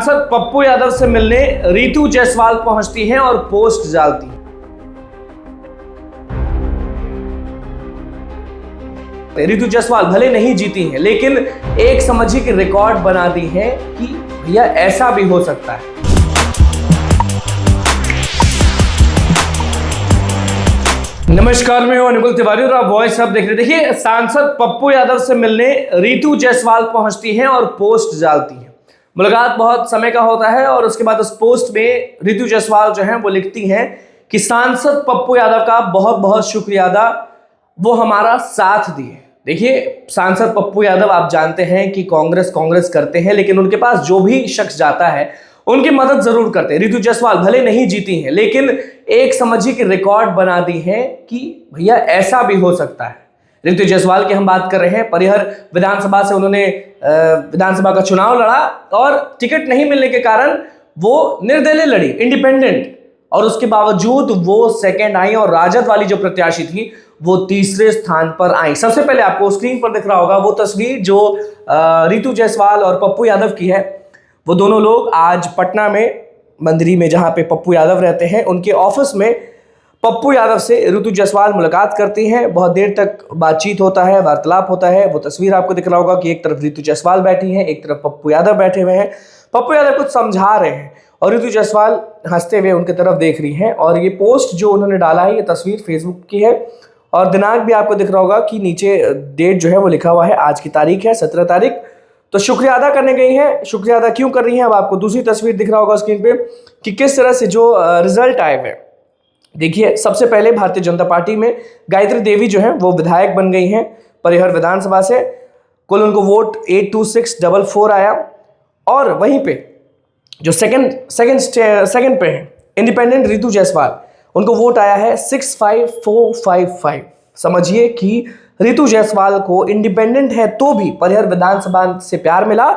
सांसद पप्पू यादव से मिलने रितु जायसवाल पहुंचती हैं और पोस्ट डालती हैं। रितु जायसवाल भले नहीं जीती हैं, लेकिन एक समझिए कि रिकॉर्ड बना दी है कि भैया ऐसा भी हो सकता है। नमस्कार, मैं हूं अनुकुल तिवारी और आप वॉइस अब देख रहे। देखिए, सांसद पप्पू यादव से मिलने रितु जायसवाल पहुंचती हैं और पोस्ट डालती हैं। मुलाकात बहुत समय का होता है और उसके बाद उस पोस्ट में रितु जायसवाल जो है वो लिखती हैं कि सांसद पप्पू यादव का बहुत बहुत शुक्रिया अदा, वो हमारा साथ दिए। देखिए, सांसद पप्पू यादव आप जानते हैं कि कांग्रेस करते हैं, लेकिन उनके पास जो भी शख्स जाता है उनकी मदद जरूर करते हैं। रितु जायसवाल भले नहीं जीती हैं, लेकिन एक समझिए कि रिकॉर्ड बना दी है कि भैया ऐसा भी हो सकता है। रितु जायसवाल की हम बात कर रहे हैं। परिहर विधानसभा से उन्होंने विधानसभा का चुनाव लड़ा और टिकट नहीं मिलने के कारण वो निर्दलीय लड़ी, इंडिपेंडेंट, और उसके बावजूद वो सेकंड आई और राजद वाली जो प्रत्याशी थी वो तीसरे स्थान पर आई। सबसे पहले आपको स्क्रीन पर दिख रहा होगा वो तस्वीर जो रितु जायसवाल और पप्पू यादव की है। वो दोनों लोग आज पटना में मंदिरी में, जहां पे पप्पू यादव रहते हैं, उनके ऑफिस में पप्पू यादव से रितु जायसवाल मुलाकात करती हैं। बहुत देर तक बातचीत होता है, वार्तालाप होता है। वो तस्वीर आपको दिख रहा होगा कि एक तरफ रितु जायसवाल बैठी हैं, एक तरफ पप्पू यादव बैठे हुए हैं। पप्पू यादव कुछ समझा रहे हैं और रितु जायसवाल हंसते हुए उनकी तरफ देख रही हैं। और ये पोस्ट जो उन्होंने डाला है, ये तस्वीर फेसबुक की है और दिनांक भी आपको दिख रहा होगा कि नीचे डेट जो है वो लिखा हुआ है। आज की तारीख है 17 तारीख। तो शुक्रिया अदा करने गई हैं। शुक्रिया अदा क्यों कर रही हैं, अब आपको दूसरी तस्वीर दिख रहा होगा स्क्रीन पे कि किस तरह से जो रिजल्ट आए हैं। देखिए, सबसे पहले भारतीय जनता पार्टी में गायत्री देवी जो है वो विधायक बन गई हैं परिहर विधानसभा से। कुल उनको वोट 82644 आया। और वहीं पे जो सेकंड पे है इंडिपेंडेंट रितु जायसवाल, उनको वोट आया है 65455। समझिए कि रितु जायसवाल को इंडिपेंडेंट है तो भी परिहर विधानसभा से प्यार मिला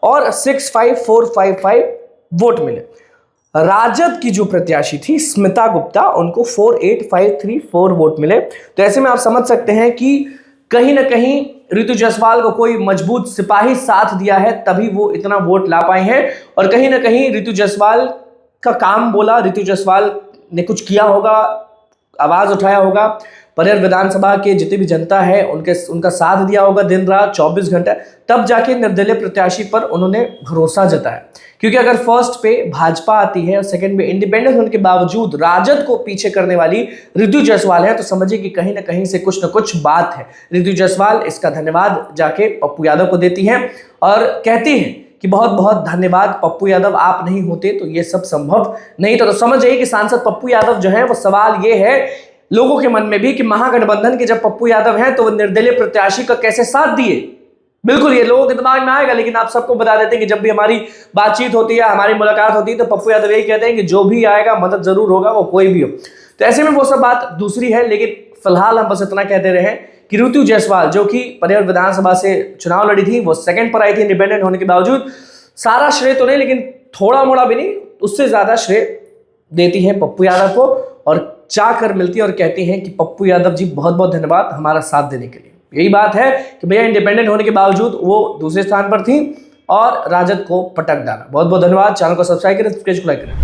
और 65455 वोट मिले। राजद की जो प्रत्याशी थी स्मिता गुप्ता, उनको 48534 वोट मिले। तो ऐसे में आप समझ सकते हैं कि कहीं ना कहीं रितु जायसवाल को कोई मजबूत सिपाही साथ दिया है, तभी वो इतना वोट ला पाए हैं। और कहीं ना कहीं रितु जायसवाल का काम बोला, रितु जायसवाल ने कुछ किया होगा, आवाज उठाया होगा, परिहर विधानसभा के जितनी भी जनता है उनका साथ दिया होगा दिन रात 24 घंटे, तब जाके निर्दलीय प्रत्याशी पर उन्होंने भरोसा जताया। क्योंकि अगर फर्स्ट पे भाजपा आती है और सेकंड पे इंडिपेंडेंट होने के बावजूद राजद को पीछे करने वाली रितु जायसवाल है, तो समझिए कि कहीं ना कहीं से कुछ ना कुछ बात है। रितु जायसवाल इसका धन्यवाद जाके पप्पू यादव को देती हैं और कहती हैं कि बहुत बहुत धन्यवाद पप्पू यादव, आप नहीं होते तो ये सब संभव नहीं। तो समझ जाइए कि सांसद पप्पू यादव जो है वो सवाल ये है लोगों के मन में भी कि महागठबंधन के जब पप्पू यादव हैं तो वो निर्दलीय प्रत्याशी का कैसे साथ दिए। बिल्कुल ये लोगों के दिमाग में आएगा, लेकिन आप सबको बता देते हैं कि जब भी हमारी बातचीत होती है, हमारी मुलाकात होती है, तो पप्पू यादव यही कहते हैं कि जो भी आएगा मदद जरूर होगा, वो कोई भी हो। तो ऐसे में वो सब बात दूसरी है, लेकिन फिलहाल हम बस इतना कहते रहे कि रितु जायसवाल जो कि परिहर विधानसभा से चुनाव लड़ी थी, वो सेकंड पर आई थी इंडिपेंडेंट होने के बावजूद। सारा श्रेय तो नहीं, लेकिन थोड़ा मोड़ा भी नहीं, उससे ज्यादा श्रेय देती है पप्पू यादव को और चाह कर मिलती है और कहती हैं कि पप्पू यादव जी बहुत बहुत धन्यवाद हमारा साथ देने के लिए। यही बात है कि भैया इंडिपेंडेंट होने के बावजूद वो दूसरे स्थान पर थी और राजद को पटक डाला। बहुत बहुत धन्यवाद। चैनल को सब्सक्राइब करें, पेज को लाइक करें।